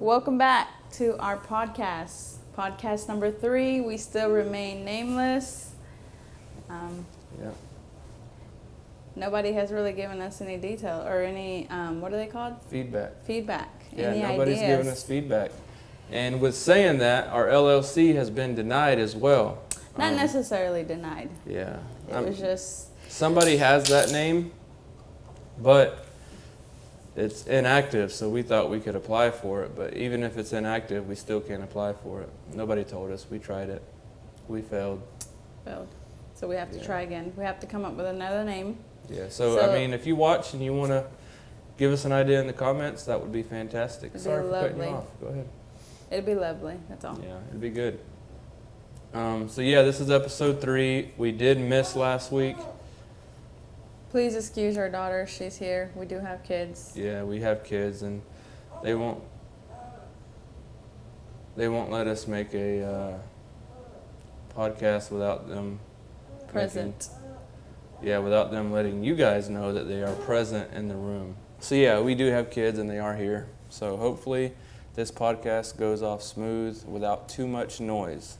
Welcome back to our podcast. Podcast number 3. We still remain nameless. Yeah. Nobody has really given us any detail or any, what are they called? Feedback. Yeah, Any nobody's ideas? giving us feedback. And with saying that, our LLC has been denied as well. Not necessarily denied. Yeah. It was just... Somebody has that name, but it's inactive, so we thought we could apply for it. But even if it's inactive, we still can't apply for it. Nobody told us. We tried it. We failed. So we have to try again. We have to come up with another name. Yeah, so I mean, if you watch and you want to give us an idea in the comments, that would be fantastic. Sorry for cutting you off. Go ahead. It'd be lovely, that's all. Yeah, it'd be good. So yeah, this is episode 3. We did miss last week. Please excuse our daughter. She's here. We do have kids. Yeah, we have kids, and they won't let us make a podcast without them Present. without them letting you guys know that they are present in the room. So yeah, we do have kids, and they are here. So hopefully this podcast goes off smooth without too much noise.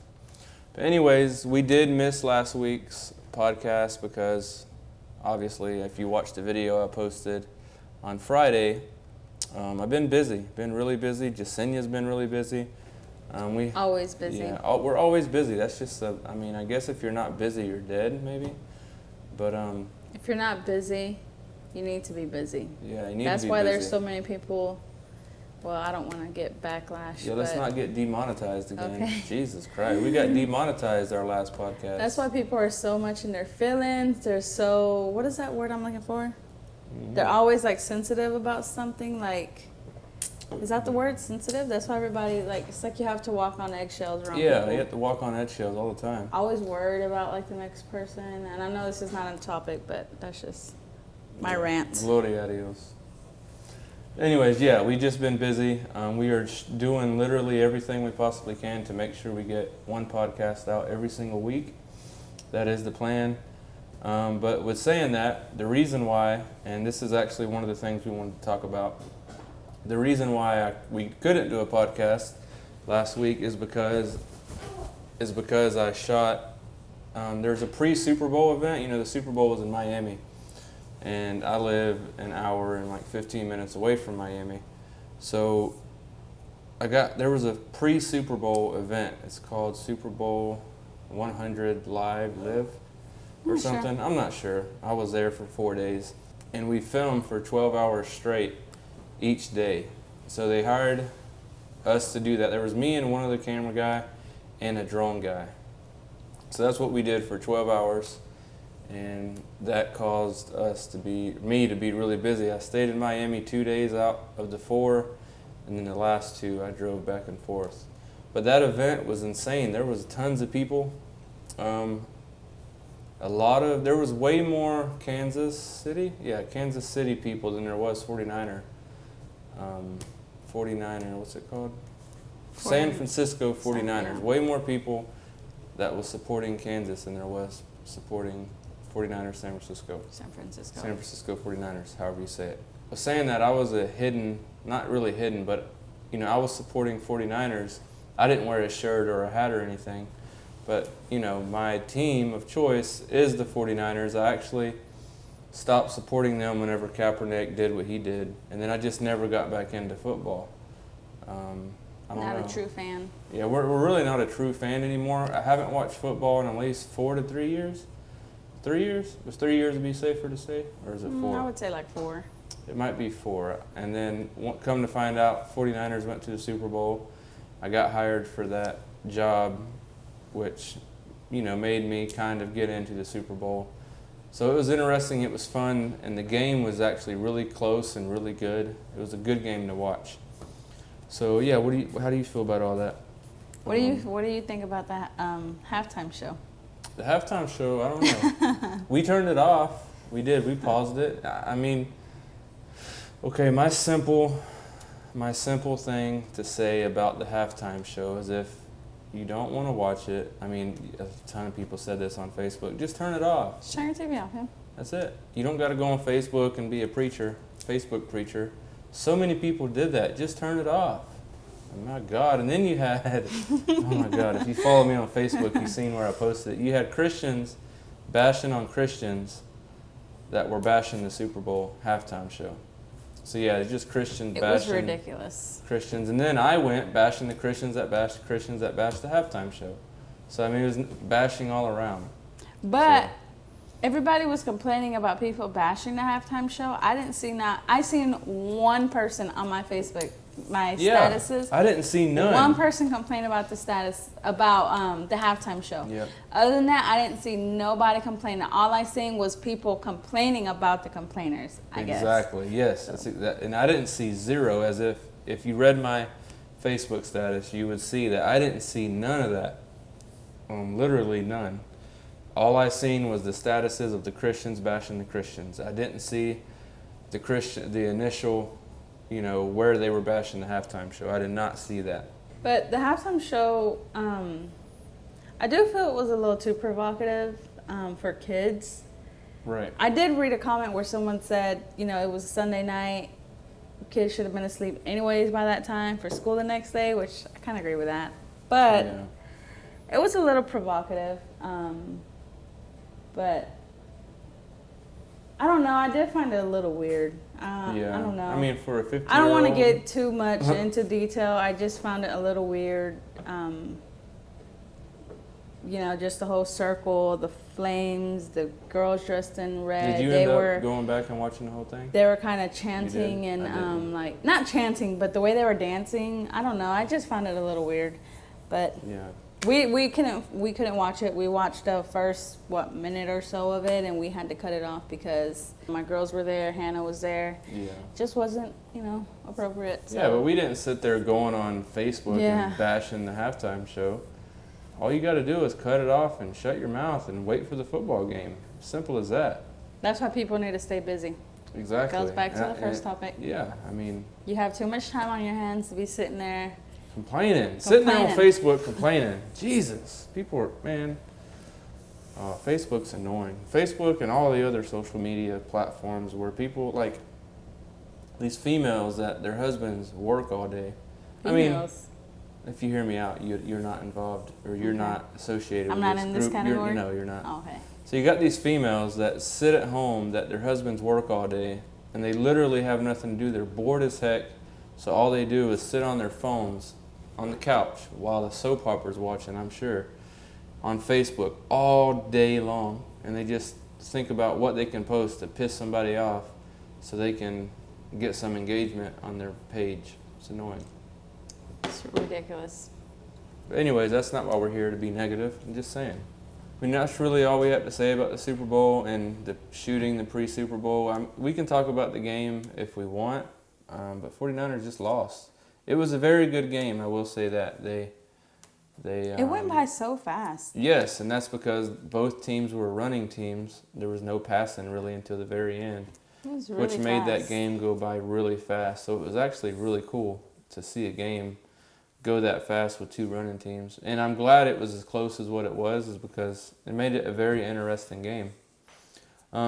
But anyways, we did miss last week's podcast because obviously if you watched the video I posted on Friday, I've been really busy. Jesenia's been really busy. Always busy. Yeah, we're always busy. That's just, I guess if you're not busy, you're dead maybe. But if you're not busy, you need to be busy. Yeah, you need to be busy. That's why there's so many people. Well, I don't want to get backlash. Yeah, let's not get demonetized again. Okay. Jesus Christ. We got demonetized our last podcast. That's why people are so much in their feelings. They're so, what is that word I'm looking for? Mm-hmm. They're always like sensitive about something. Like, is that the word, sensitive? That's why everybody, like, it's like you have to walk on eggshells around people. You have to walk on eggshells all the time. Always worried about like the next person. And I know this is not a topic, but that's just my rant. Gloria a Dios. Anyways, yeah, we've just been busy. We are doing literally everything we possibly can to make sure we get one podcast out every single week. That is the plan. But with saying that, the reason why, and this is actually one of the things we wanted to talk about, the reason why we couldn't do a podcast last week is because I shot, there's a pre-Super Bowl event. You know, the Super Bowl was in Miami. And I live an hour and like 15 minutes away from Miami. So there was a pre-Super Bowl event. It's called Super Bowl 100 Live or something. Sure. I'm not sure. I was there for 4 days. And we filmed for 12 hours straight each day. So they hired us to do that. There was me and one other camera guy and a drone guy. So that's what we did for 12 hours. And that caused me to be really busy. I stayed in Miami 2 days out of the 4, and then the last 2 I drove back and forth. But that event was insane. There was tons of people. There was way more Kansas City people than there was 49er. 49er, what's it called? San Francisco 49ers. Way more people that was supporting Kansas than there was supporting 49ers San Francisco 49ers, however you say it. I was saying that I was not really hidden, but I was supporting 49ers. I didn't wear a shirt or a hat or anything, but my team of choice is the 49ers. I actually stopped supporting them whenever Kaepernick did what he did, and then I just never got back into football. I don't know. Not a true fan. Yeah, we're really not a true fan anymore. I haven't watched football in at least 4 to 3 years. 3 years? Was 3 years to be safer to say? Or is it 4? I would say like 4. It might be 4. And then come to find out, 49ers went to the Super Bowl. I got hired for that job, which, made me kind of get into the Super Bowl. So it was interesting, it was fun, and the game was actually really close and really good. It was a good game to watch. So yeah, how do you feel about all that? What do you think about the halftime show? The halftime show, I don't know. We turned it off. We did. We paused it. I mean, okay, my simple thing to say about the halftime show is if you don't want to watch it, I mean, a ton of people said this on Facebook, just turn it off. Just turn your TV off, yeah. That's it. You don't got to go on Facebook and be a Facebook preacher. So many people did that. Just turn it off. My God. And then you had, oh my God, if you follow me on Facebook, you've seen where I posted it. You had Christians bashing on Christians that were bashing the Super Bowl halftime show. So yeah, it's just Christians bashing. It was ridiculous. Christians. And then I went bashing the Christians that bashed the Christians that bashed the halftime show. So I mean, it was bashing all around. But everybody was complaining about people bashing the halftime show. I seen one person on my Facebook, my statuses. I didn't see none. One person complained about the status, about the halftime show. Yep. Other than that, I didn't see nobody complaining. All I seen was people complaining about the complainers, I guess. Exactly, yes. So. And I didn't see zero, as if you read my Facebook status, you would see that I didn't see none of that. Literally none. All I seen was the statuses of the Christians bashing the Christians. I didn't see the initial, where they were bashing the halftime show. I did not see that. But the halftime show, I do feel it was a little too provocative for kids. Right. I did read a comment where someone said, it was a Sunday night. Kids should have been asleep anyways by that time for school the next day, which I kind of agree with that. But it was a little provocative. But I don't know. I did find it a little weird. I don't know. I mean, for a 15-year-old. I don't want to get too much into detail. I just found it a little weird. Just the whole circle, the flames, the girls dressed in red. Did you end up going back and watching the whole thing? They were kind of chanting and not chanting, but the way they were dancing. I don't know. I just found it a little weird. But we couldn't watch it. We watched the first minute or so of it, and we had to cut it off because my girls were there, Hannah was there. Yeah, just wasn't appropriate. So. Yeah, but we didn't sit there going on Facebook and bashing the halftime show. All you got to do is cut it off and shut your mouth and wait for the football game. Simple as that. That's why people need to stay busy. Exactly. Goes back to the first topic. Yeah, I mean. You have too much time on your hands to be sitting there. Sitting there on Facebook complaining. Jesus. People are, man. Facebook's annoying. Facebook and all the other social media platforms where people, like, these females that their husbands work all day. Females. I mean, if you hear me out, you're not involved or you're not associated with this group. I'm not in this category? No, you're not. Oh, okay. So you got these females that sit at home that their husbands work all day and they literally have nothing to do. They're bored as heck. So all they do is sit on their phones on the couch while the soap opera's watching, I'm sure, on Facebook all day long. And they just think about what they can post to piss somebody off so they can get some engagement on their page. It's annoying. It's ridiculous. But anyways, that's not why we're here to be negative. I'm just saying. I mean, that's really all we have to say about the Super Bowl and the shooting, the pre-Super Bowl. We can talk about the game if we want, but 49ers just lost. It was a very good game, I will say that. It went by so fast. Yes, and that's because both teams were running teams. There was no passing really until the very end, it was really which made that game go by really fast. So it was actually really cool to see a game go that fast with two running teams. And I'm glad it was as close as what it was, is because it made it a very interesting game.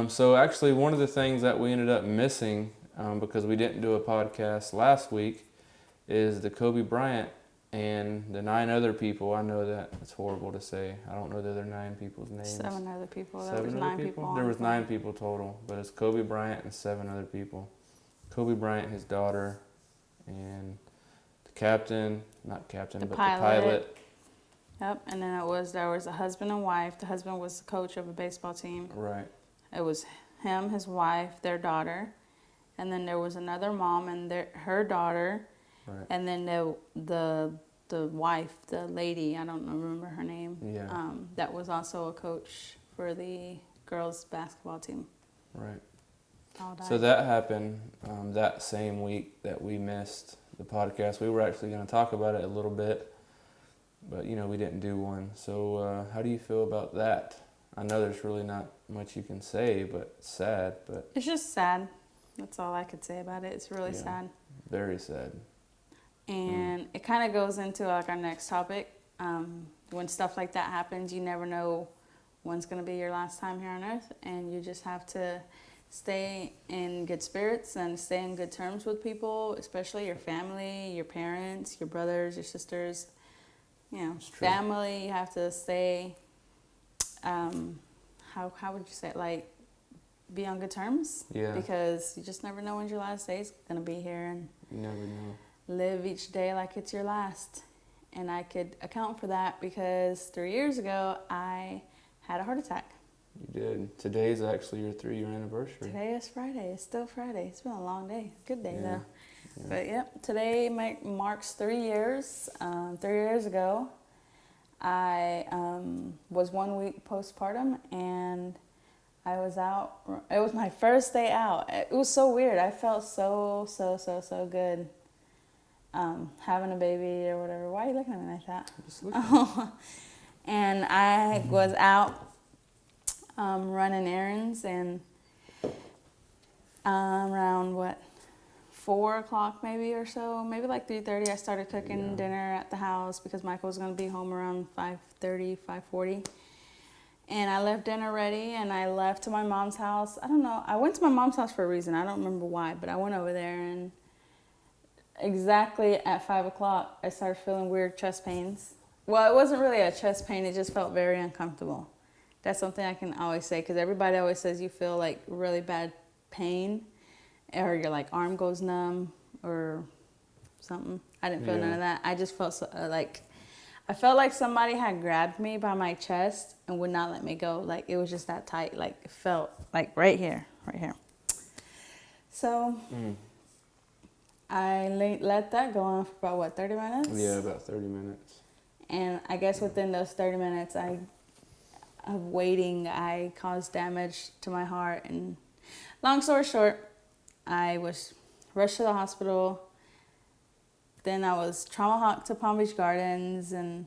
So actually one of the things that we ended up missing because we didn't do a podcast last week is the Kobe Bryant and the 9 other people. I know that it's horrible to say. I don't know the other 9 people's names. 7 other people. There was 9 people. There was 9 people total, but it's Kobe Bryant and 7 other people. Kobe Bryant, his daughter, and the captain, but the pilot. Yep, and then there was a husband and wife. The husband was the coach of a baseball team. Right. It was him, his wife, their daughter, and then there was another mom and her daughter. Right. And then the wife, the lady, I don't remember her name. Yeah. That was also a coach for the girls' basketball team. Right. So that happened that same week that we missed the podcast. We were actually going to talk about it a little bit, but we didn't do one. So how do you feel about that? I know there's really not much you can say, but it's sad. But it's just sad. That's all I could say about it. It's really sad. Very sad. And it kind of goes into our next topic. When stuff like that happens, you never know when's going to be your last time here on Earth, and you just have to stay in good spirits and stay in good terms with people, especially your family, your parents, your brothers, your sisters. You know, family, you have to stay, how would you say it? Like, be on good terms. Yeah. Because you just never know when your last day is going to be here. And you never know. Live each day like it's your last. And I could account for that because 3 years ago, I had a heart attack. You did. Today's actually your 3-year anniversary. Today is Friday. It's still Friday. It's been a long day. Good day, Yeah. though. Yeah. But, yep, today marks 3 years. 3 years ago, I was 1 week postpartum, and I was out. It was my first day out. It was so weird. I felt so good having a baby or whatever. Why are you looking at me like that? Just looking. And I was out running errands, and around 4 o'clock maybe or so, maybe like 3:30, I started cooking dinner at the house because Michael was going to be home around 5:30, 5:40. And I left dinner ready, and I left to my mom's house. I don't know. I went to my mom's house for a reason. I don't remember why, but I went over there, and exactly at 5 o'clock, I started feeling weird chest pains. Well, it wasn't really a chest pain. It just felt very uncomfortable. That's something I can always say, because everybody always says you feel like really bad pain, or your like arm goes numb or something. I didn't feel none of that. I just felt I felt like somebody had grabbed me by my chest and would not let me go. Like, it was just that tight. Like, it felt like right here. So I let that go on for about 30 minutes? Yeah, about 30 minutes. And I guess within those 30 minutes of waiting, I caused damage to my heart. And long story short, I was rushed to the hospital. Then I was trauma hawked to Palm Beach Gardens, and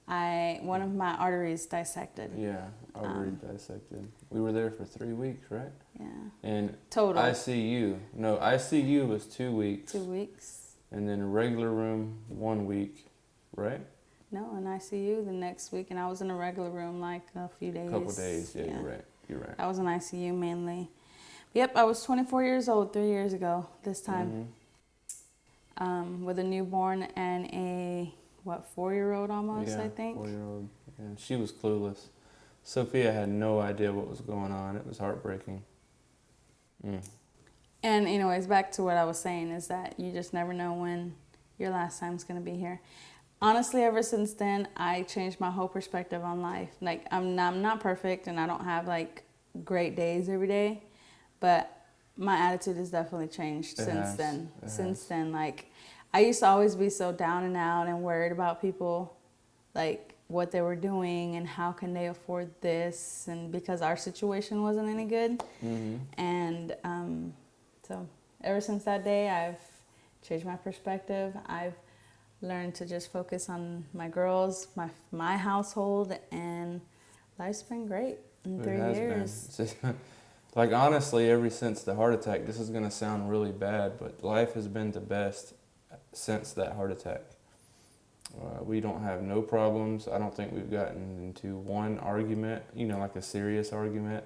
one of my arteries dissected. Yeah, artery dissected. We were there for 3 weeks, right? Yeah. And total. ICU was 2 weeks. 2 weeks. And then a regular room 1 week, right? No, in ICU the next week, and I was in a regular room like a few days. A couple days, yeah. You're right. I was in ICU mainly. Yep, I was 24 years old 3 years ago this time. With a newborn and a 4-year-old almost, I think. 4-year-old. Yeah, she was clueless. Sophia had no idea what was going on. It was heartbreaking. And anyways, back to what I was saying is that you just never know when your last time's going to be here. Honestly, ever since then, I changed my whole perspective on life. Like, I'm not perfect, and I don't have like great days every day, but my attitude has definitely changed since then. Like, I used to always be so down and out and worried about people, like what they were doing and how can they afford this, and because our situation wasn't any good. And so ever since that day, I've changed my perspective. I've learned to just focus on my girls, my household, and life's been great in 3 years. Like, honestly, ever since the heart attack, this is going to sound really bad, but life has been the best since that heart attack. We don't have no problems. I don't think we've gotten into one argument, like a serious argument.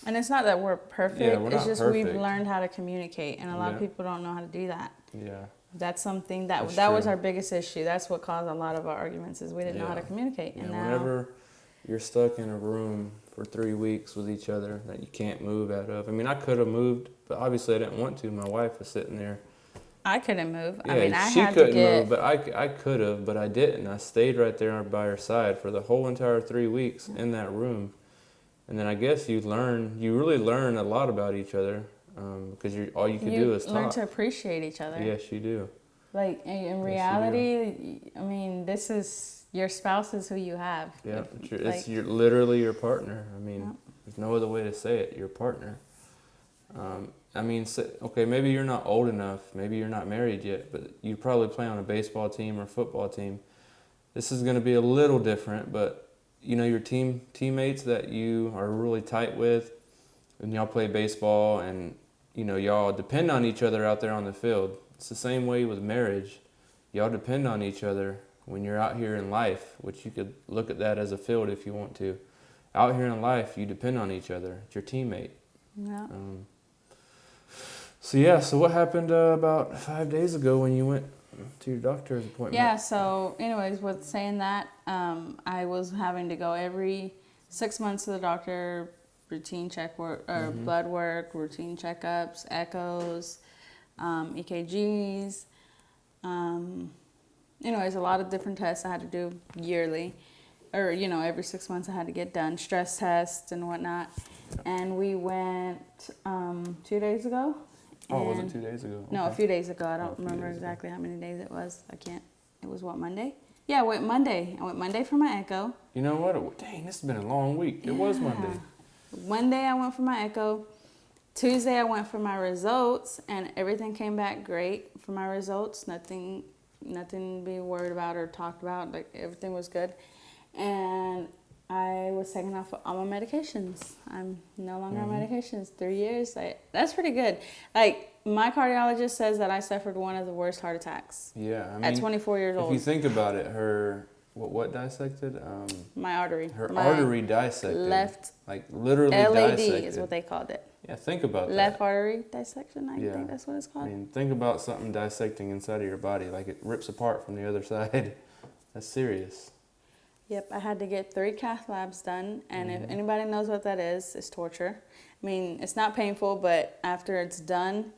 And it's not that we're perfect. Yeah, we're it's not just perfect. We've learned how to communicate, and a lot of people don't know how to do that. Yeah. That's something that was true. our biggest issue. That's what caused a lot of our arguments, is we didn't know how to communicate. Yeah, and now, whenever you're stuck in a room for 3 weeks with each other that you can't move out of. I mean, I could have moved, but obviously I didn't want to. My wife was sitting there. I couldn't move. Yeah, she couldn't move, but I could have, but I didn't. I stayed right there by her side for the whole entire 3 weeks in that room. And then I guess you really learn a lot about each other, because all you can do is talk. You learn to appreciate each other. Yes, you do. Like, in reality, I mean, this is, your spouse is who you have. Yeah, it's literally your partner. I mean, there's no other way to say it, your partner. I mean, okay, maybe you're not old enough, maybe you're not married yet, but you probably play on a baseball team or football team. This is going to be a little different, but, your teammates that you are really tight with, and y'all play baseball, and, y'all depend on each other out there on the field. It's the same way with marriage. Y'all depend on each other when you're out here in life, which you could look at that as a field if you want to. Out here in life, you depend on each other. It's your teammate. Yeah. So what happened about 5 days ago when you went to your doctor's appointment? Yeah, so anyways, with saying that, I was having to go every 6 months to the doctor, routine check work, or blood work, routine checkups, echoes, EKGs. Anyways, a lot of different tests I had to do yearly, or, every 6 months I had to get done, stress tests and whatnot. And we went 2 days ago. Oh, was it 2 days ago? No, Okay. a few days ago. I don't remember exactly how many days it was. It was what, Monday? Yeah, I went Monday. I went Monday for my echo. You know what? Dang, this has been a long week. It was Monday. Monday I went for my echo. Tuesday I went for my results, and everything came back great for my results. Nothing to be worried about or talked about. Like, everything was good. And I was taking off all my medications. I'm no longer on medications. 3 years. That's pretty good. Like, my cardiologist says that I suffered one of the worst heart attacks. Yeah, I mean, at 24 years old. If you think about it, what dissected? My artery. My artery dissected. Left. Like, literally LAD dissected. is what they called it. Yeah, think about that. Left artery dissection, I think that's what it's called. I mean, think about something dissecting inside of your body. Like, it rips apart from the other side. That's serious. Yep, I had to get 3 cath labs done, and if anybody knows what that is, it's torture. I mean, it's not painful, but after it's done,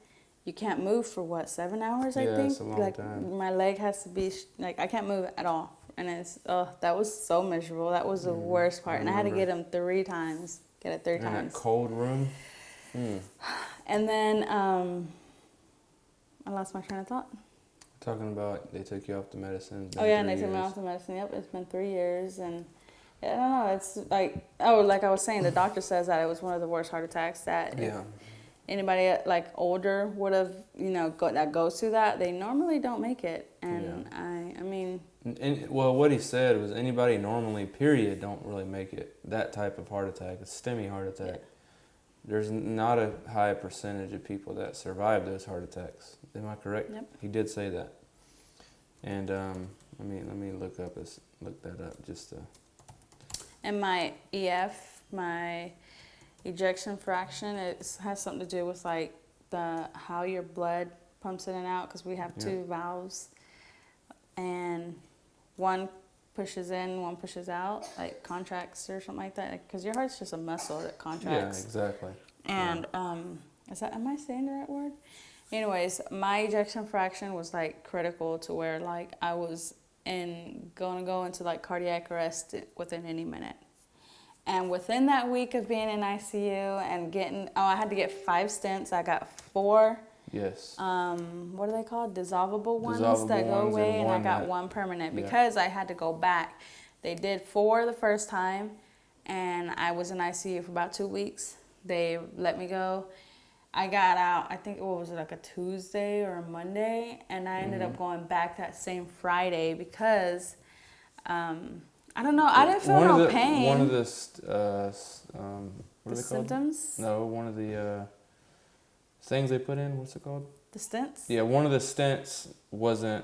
you can't move for 7 hours, I think? Yeah, it's a long time. My leg has to be, I can't move at all. And that was so miserable. That was the worst part. And I had to get them 3 times. Get it 3 times. In that cold room? And then I lost my train of thought. Talking about they took you off the medicine. Oh, yeah, and they took me off the medicine. Yep, it's been 3 years. And I don't know. It's like I was saying, the doctor says that it was one of the worst heart attacks that anybody older would have, that goes through that. They normally don't make it. And I mean. Well, what he said was anybody normally, period, don't really make it. That type of heart attack, a STEMI heart attack. Yeah. There's not a high percentage of people that survive those heart attacks. Am I correct? Yep. He did say that. And let me look that up just to. And my EF, my ejection fraction, it has something to do with how your blood pumps in and out, because we have 2 valves, and one pushes in, one pushes out, like contracts or something like that, because your heart's just a muscle that contracts. Yeah, exactly. And am I saying the right word? Anyways, my ejection fraction was critical to where I was going to go into cardiac arrest within any minute. And within that week of being in ICU and I had to get 5 stents. I got 4. Yes. What are they called? Dissolvable ones that go away, and I got 1 permanent because I had to go back. They did 4 the first time, and I was in ICU for about 2 weeks. They let me go. I got out, I think, a Tuesday or a Monday, and I ended up going back that same Friday because, I don't know, I didn't feel no pain. One of the what are they called? Symptoms? No, one of the things they put in, what's it called? The stents? Yeah, one of the stents wasn't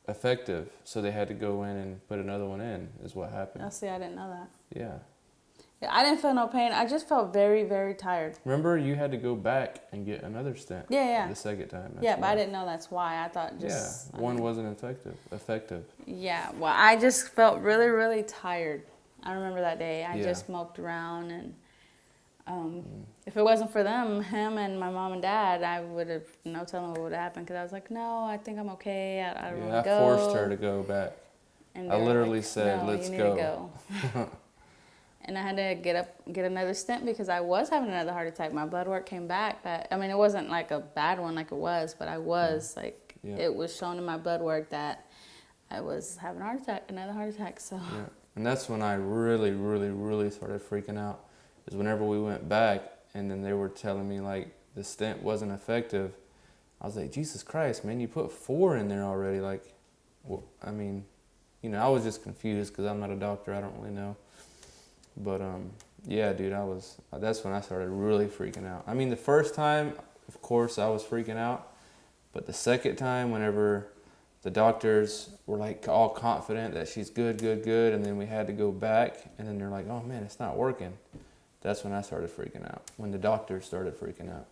effective, so they had to go in and put another one in, is what happened. Oh, see, I didn't know that. Yeah. I didn't feel no pain. I just felt very, very tired. Remember, you had to go back and get another stent. Yeah. The second time. But I didn't know that's why. I thought one wasn't effective. Yeah, well, I just felt really, really tired. I remember that day. I just moped around, and if it wasn't for him and my mom and dad, I would have no telling what would have happened, because I was like, no, I think I'm okay. I don't want to go. I forced her to go back. And I literally said, no, let's go. And I had to get another stent because I was having another heart attack. My blood work came back. It wasn't a bad one like it was, but I was it was shown in my blood work that I was having another heart attack. So. Yeah. And that's when I really, really, really started freaking out. Is whenever we went back, and then they were telling me the stent wasn't effective. I was like, Jesus Christ, man, you put 4 in there already. I was just confused because I'm not a doctor. I don't really know. But, dude, that's when I started really freaking out. The first time, of course, I was freaking out. But the second time, whenever the doctors were all confident that she's good, and then we had to go back, and then they're like, oh man, it's not working. That's when I started freaking out. When the doctors started freaking out.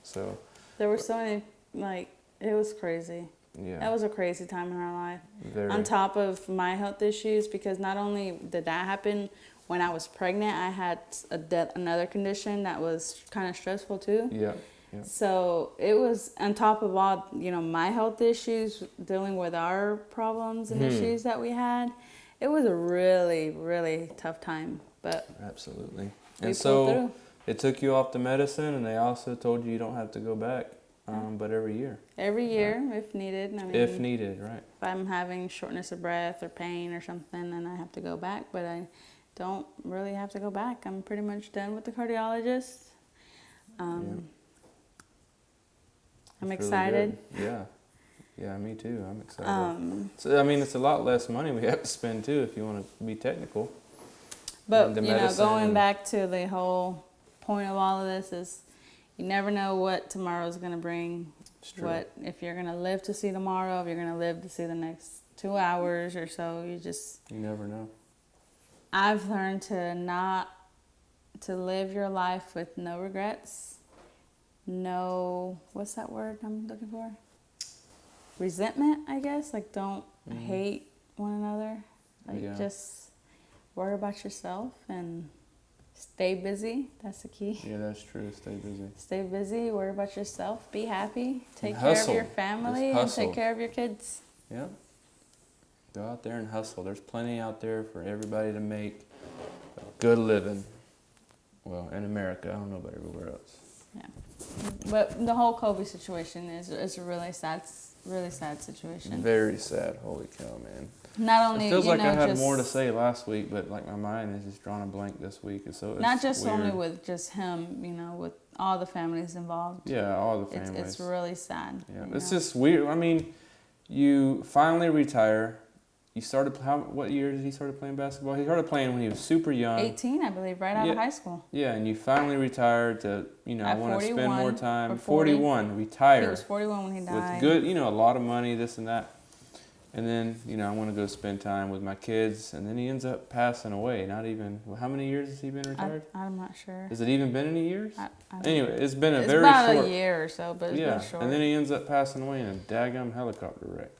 So. There were so many, like, it was crazy. Yeah. That was a crazy time in our life. Very. On top of my health issues, because not only did that happen when I was pregnant, I had another condition that was kind of stressful too. Yeah. Yeah. So it was on top of all, my health issues, dealing with our problems and issues that we had. It was a really, really tough time, but absolutely. We And so pulled through. it took you off the medicine, and they also told you don't have to go back, but every year. Every year, if needed. I mean, If needed, right. If I'm having shortness of breath or pain or something, then I have to go back. But I don't really have to go back. I'm pretty much done with the cardiologist. I'm That's excited. Really good. Yeah, me too. I'm excited. So, I mean, it's a lot less money we have to spend too, if you want to be technical. But, medicine going back to the whole point of all of this is you never know what tomorrow's going to bring. What if you're going to live to see tomorrow, if you're going to live to see the next 2 hours or so. You never know. I've learned to live your life with no regrets. No, what's that word I'm looking for? Resentment, I guess. Like, don't hate one another. Like, just worry about yourself and stay busy. That's the key. Yeah, that's true. Stay busy. Stay busy. Worry about yourself. Be happy. Take care of your family and take care of your kids. Yeah. Go out there and hustle. There's plenty out there for everybody to make a good living. Well, in America. I don't know about everywhere else. Yeah. But the whole Kobe situation is a really sad situation. Very sad. Holy cow, man. Not only, it feels like I had more to say last week, but like my mind is just drawn a blank this week. And so it's not just weird. only with just him, with all the families involved. Yeah, all the families. It's really sad. Yeah, it's just weird. I mean, you finally retire. You started, what year did he start playing basketball? He started playing when he was super young. 18, I believe, right out of high school. Yeah, and you finally retired to, I want to spend more time. 41, retired. He was 41 when he died. With good, a lot of money, this and that. And then, I want to go spend time with my kids. And then he ends up passing away. Not even, how many years has he been retired? I'm not sure. Has it even been any years? Anyway, it's been it's very about short. a year or so, but it's been short. And then he ends up passing away in a daggum helicopter wreck.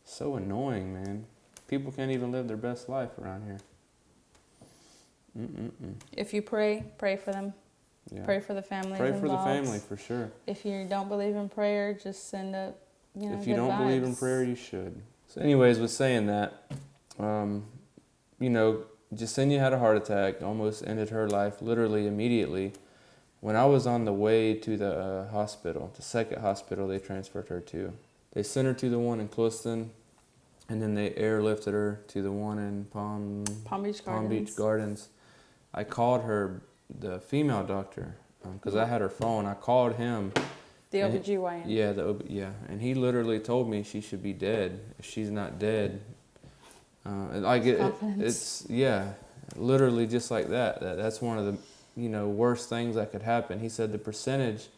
So annoying, man. People can't even live their best life around here. If you pray for them. Yeah. Pray for the families Pray involved. for the family, for sure. If you don't believe in prayer, just send up, If you don't believe in prayer, you should. So anyways, with saying that, Jesenia had a heart attack, almost ended her life literally immediately. When I was on the way to the hospital, the second hospital they transferred her to, they sent her to the one in Cliston, and then they airlifted her to the one in Palm Beach Gardens. I called her, the female doctor, because I had her phone. I called him. The OBGYN. Yeah, and he literally told me she should be dead if she's not dead. It's literally just like that. That's one of the worst things that could happen. He said the percentage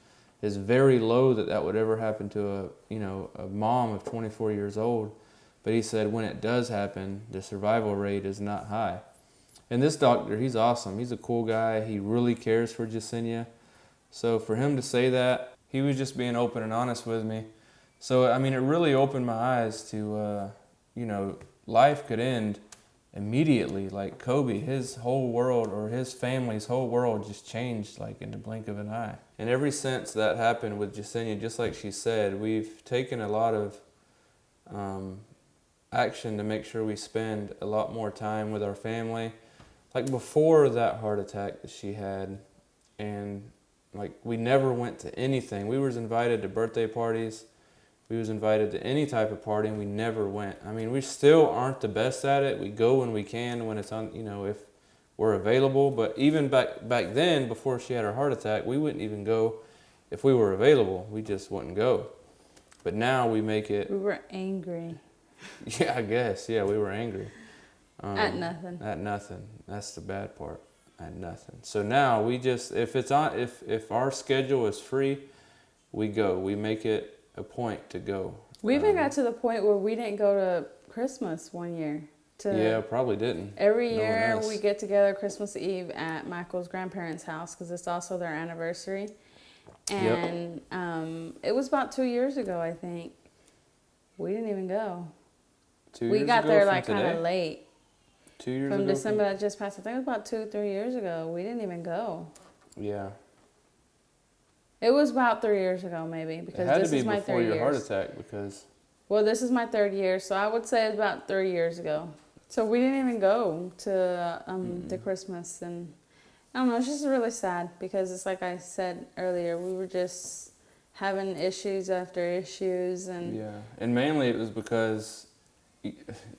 is very low that would ever happen to a mom of 24 years old. But he said when it does happen, the survival rate is not high. And this doctor, he's awesome. He's a cool guy. He really cares for Jesenia. So for him to say that, he was just being open and honest with me. So, I mean, it really opened my eyes to, life could end immediately. Like Kobe, his whole world, or his family's whole world just changed like in the blink of an eye. And ever since that happened with Jesenia, just like she said, we've taken a lot of action to make sure we spend a lot more time with our family. Like before that heart attack that she had, and like we never went to anything. We was invited to birthday parties. We was invited to any type of party, and we never went. I mean, we still aren't the best at it. We go when we can, when it's on, if we're available. But even back then, before she had her heart attack, we wouldn't even go if we were available. We just wouldn't go. But now we make it. We were angry. Yeah, I guess. Yeah, we were angry. At nothing. At nothing. That's the bad part. At nothing. So now we just, if our schedule is free, we go. We make it a point to go. We even got to the point where we didn't go to Christmas one year. Yeah, probably didn't. Every No one year else. we get together Christmas Eve at Michael's grandparents' house because it's also their anniversary. And it was about 2 years ago, I think. We didn't even go. 2 We years got ago there from like kind today? of late. 2 years From ago December that just passed. I think it was about 2-3 years ago. We didn't even go. Yeah. It was about 3 years ago, maybe, It because had this to be is my before 3 your heart years. attack because... Well, this is my 3rd year, so I would say it's about 3 years ago. So we didn't even go to the Christmas, and I don't know. It's just really sad because it's like I said earlier. We were just having issues after issues, and Yeah, and mainly it was because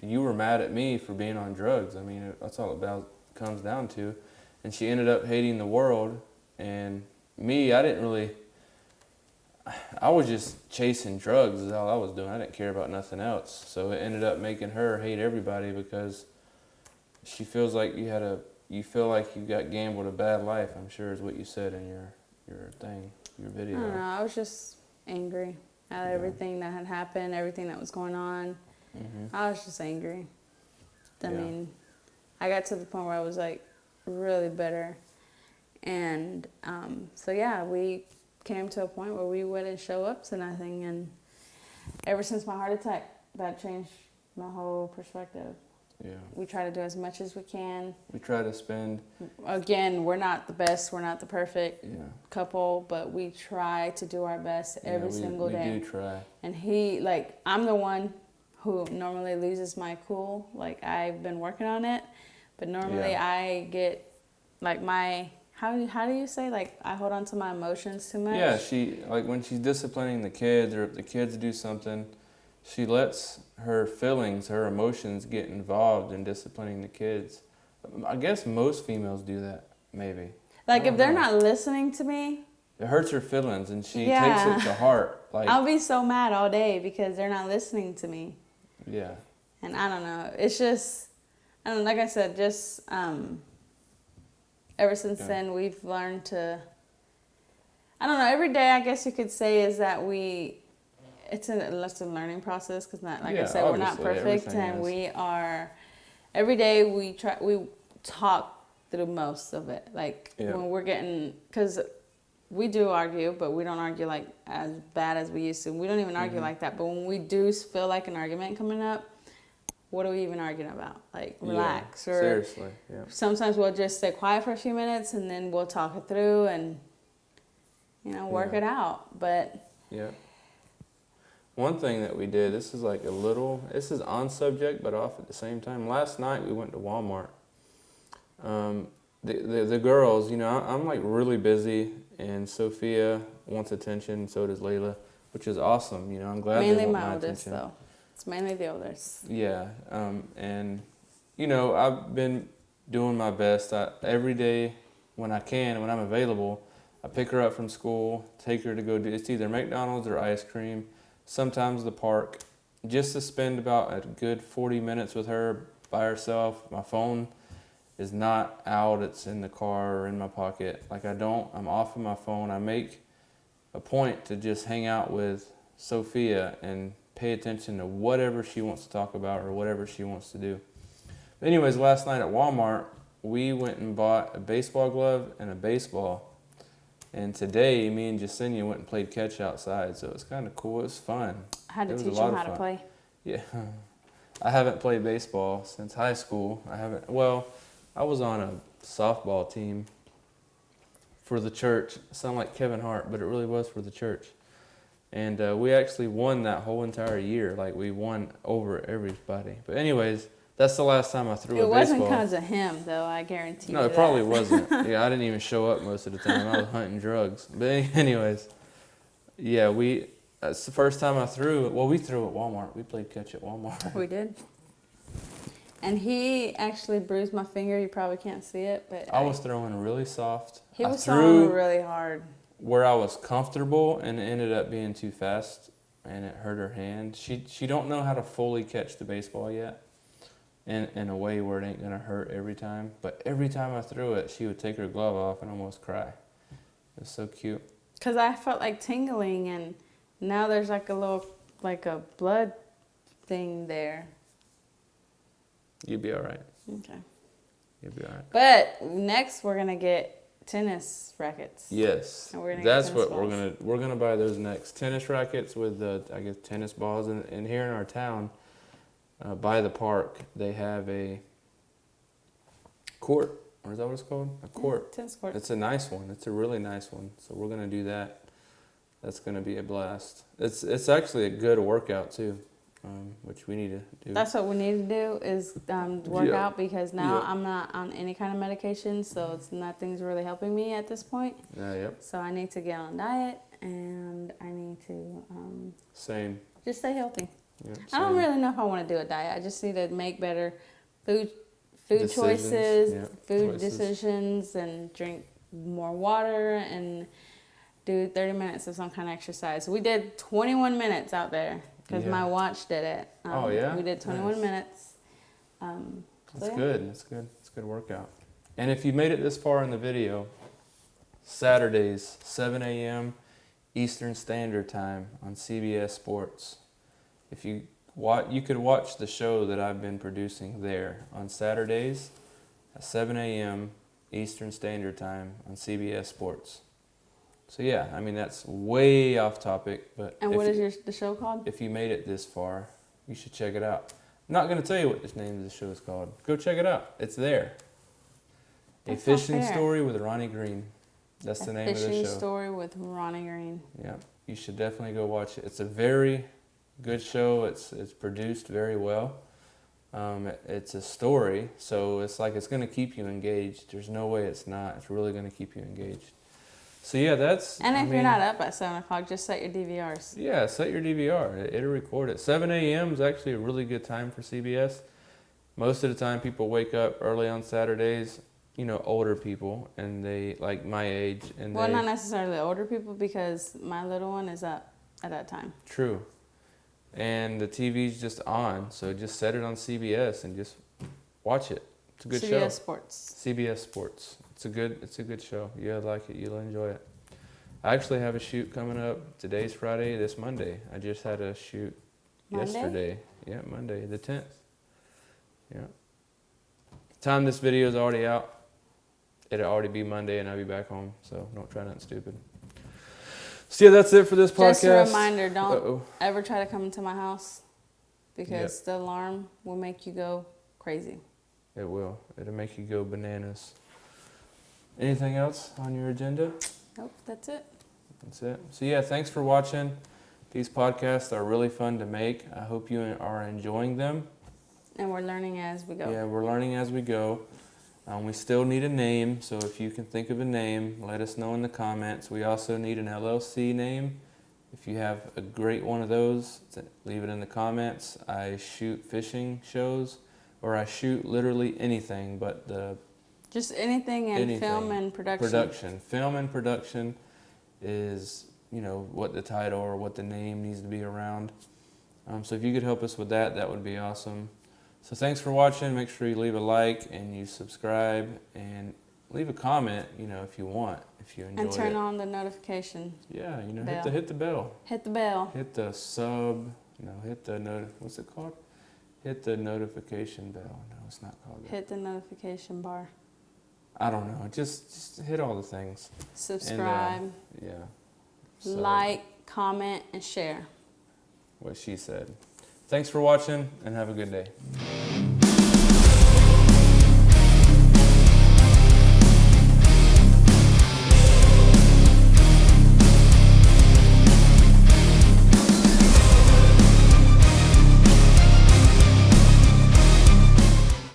you were mad at me for being on drugs. I mean, that's all it comes down to. And she ended up hating the world, and me, I was just chasing drugs is all I was doing. I didn't care about nothing else. So it ended up making her hate everybody because she feels like you feel like you got gambled a bad life, I'm sure is what you said in your thing, your video. I don't know. I was just angry at everything that had happened, everything that was going on. Mm-hmm. I was just angry. I Yeah. mean, I got to the point where I was like really bitter. And so, yeah, we came to a point where we wouldn't show up to nothing. And ever since my heart attack, that changed my whole perspective. Yeah. We try to do as much as we can. We try to spend... Again, we're not the best. We're not the perfect couple, but we try to do our best every single day. We do try. And I'm the one who normally loses my cool. Like, I've been working on it, but normally I get, like, how do you say, like, I hold on to my emotions too much? Yeah, when she's disciplining the kids, or if the kids do something, she lets her feelings, her emotions get involved in disciplining the kids. I guess most females do that, maybe. Like, if they're not listening to me, it hurts her feelings, and she takes it to heart. Like, I'll be so mad all day because they're not listening to me. Yeah. And I don't know. It's just, I don't know, like I said, just ever since then, we've learned to, I don't know, every day, I guess you could say, is that it's a learning process, because I said, we're not perfect, and we are, every day we talk through most of it. Like, when we're getting, because we do argue, but we don't argue like as bad as we used to. We don't even argue like that. But when we do feel like an argument coming up, what are we even arguing about? Like, relax. Or seriously, yeah. Sometimes we'll just stay quiet for a few minutes, and then we'll talk it through and, work it out. But yeah. One thing that we did, this is on subject, but off at the same time. Last night we went to Walmart. The girls, I'm like really busy, and Sophia wants attention, so does Layla, which is awesome. I'm glad they mainly want my oldest, attention. though. It's mainly the oldest. Yeah, and I've been doing my best. Every day when I can, when I'm available, I pick her up from school, take her to go do, it's either McDonald's or ice cream, sometimes the park, just to spend about a good 40 minutes with her by herself. My phone is not out, it's in the car or in my pocket. I'm off of my phone. I make a point to just hang out with Sophia and pay attention to whatever she wants to talk about or whatever she wants to do. But anyways, last night at Walmart, we went and bought a baseball glove and a baseball. And today, me and Jesenia went and played catch outside, so it was kind of cool. It was fun. I had to teach them how to play. Yeah. I haven't played baseball since high school. I was on a softball team for the church. I sound like Kevin Hart, but it really was for the church. And we actually won that whole entire year. Like, we won over everybody. But anyways, that's the last time I threw a baseball. It wasn't because of him, though, I guarantee you. No, it probably wasn't. Yeah, I didn't even show up most of the time. I was hunting drugs. But anyways, yeah, that's the first time I threw it. Well, we threw at Walmart. We played catch at Walmart. We did. And he actually bruised my finger. You probably can't see it, but I was throwing really soft. He was throwing really hard. Where I was comfortable, and it ended up being too fast, and it hurt her hand. She don't know how to fully catch the baseball yet, in a way where it ain't gonna hurt every time. But every time I threw it, she would take her glove off and almost cry. It was so cute. Cause I felt like tingling, and now there's like a blood thing there. You'll be all right. Okay. You'll be all right. But next we're gonna get tennis rackets. Yes, And we're gonna that's get what tennis we're gonna buy those next. Tennis rackets with I guess tennis balls. And here in our town, by the park, they have a court. Or is that what it's called? A court. Yeah, tennis court. It's a nice one. It's a really nice one. So we're gonna do that. That's gonna be a blast. It's actually a good workout too, which we need to do. That's what we need to do is work Yeah. out because now Yeah. I'm not on any kind of medication, so it's nothing's really helping me at this point. Yep. So I need to get on diet and I need to Same. just stay healthy. Yep, I don't same. really know if I want to do a diet. I just need to make better food Decisions, choices, yeah, food choices. decisions, and drink more water and do 30 minutes of some kind of exercise. We did 21 minutes out there because Yeah. my watch did it. Oh, yeah? We did 21 Nice. minutes. That's yeah. good. That's good. It's a good workout. And if you made it this far in the video, Saturdays, 7 a.m. Eastern Standard Time on CBS Sports. If you could watch the show that I've been producing there on Saturdays at 7 a.m. Eastern Standard Time on CBS Sports. So yeah, I mean that's way off topic, but And what is the show called? if you made it this far, you should check it out. I'm not going to tell you what the name of the show is called. Go check it out. It's there. That's A not Fishing fair. Story with Ronnie Green. That's the name of the Fishing show. Story with Ronnie Green. Yeah, you should definitely go watch it. It's a very good show. It's produced very well. It's a story, so it's like it's going to keep you engaged. There's no way it's not. It's really going to keep you engaged. So yeah, that's. And if I you're mean, not up at 7 o'clock, just set your DVRs. Yeah, set your DVR. It'll record it. 7 a.m. is actually a really good time for CBS. Most of the time, people wake up early on Saturdays. You know, older people, and they like my age, and Well, they. not necessarily older people because my little one is up at that time. True. And the TV's just on, so just set it on CBS and just watch it. It's a good show. CBS Sports. CBS Sports. It's a good show. You'll like it. You'll enjoy it. I actually have a shoot coming up. Today's Friday. This Monday. I just had a shoot Monday? yesterday. Yeah, Monday the 10th. Yeah. Time this video is already out. It'll already be Monday, and I'll be back home. So don't try nothing stupid. So yeah, that's it for this podcast. Just a reminder, don't Uh-oh. ever try to come into my house because the alarm will make you go crazy. It will. It'll make you go bananas. Anything else on your agenda? Nope, that's it. That's it. So yeah, thanks for watching. These podcasts are really fun to make. I hope you are enjoying them. And we're learning as we go. Yeah, we're learning as we go. We still need a name, so if you can think of a name, let us know in the comments. We also need an LLC name. If you have a great one of those, leave it in the comments. I shoot fishing shows, or I shoot literally anything but the Just anything in film and production. Film and production is, you know, what the title or what the name needs to be around. So if you could help us with that, that would be awesome. So thanks for watching. Make sure you leave a like and you subscribe and leave a comment, you know, if you want, if you enjoy it. And turn on the notification. Yeah, you know, bell. hit the bell. Hit the bell. Hit the hit the what's it called? Hit the notification bell. No, it's not called that. Hit the notification bar. I don't know. Just hit all the things. Subscribe. And, yeah. So, Like, comment, and share. what she said. Thanks for watching and have a good day.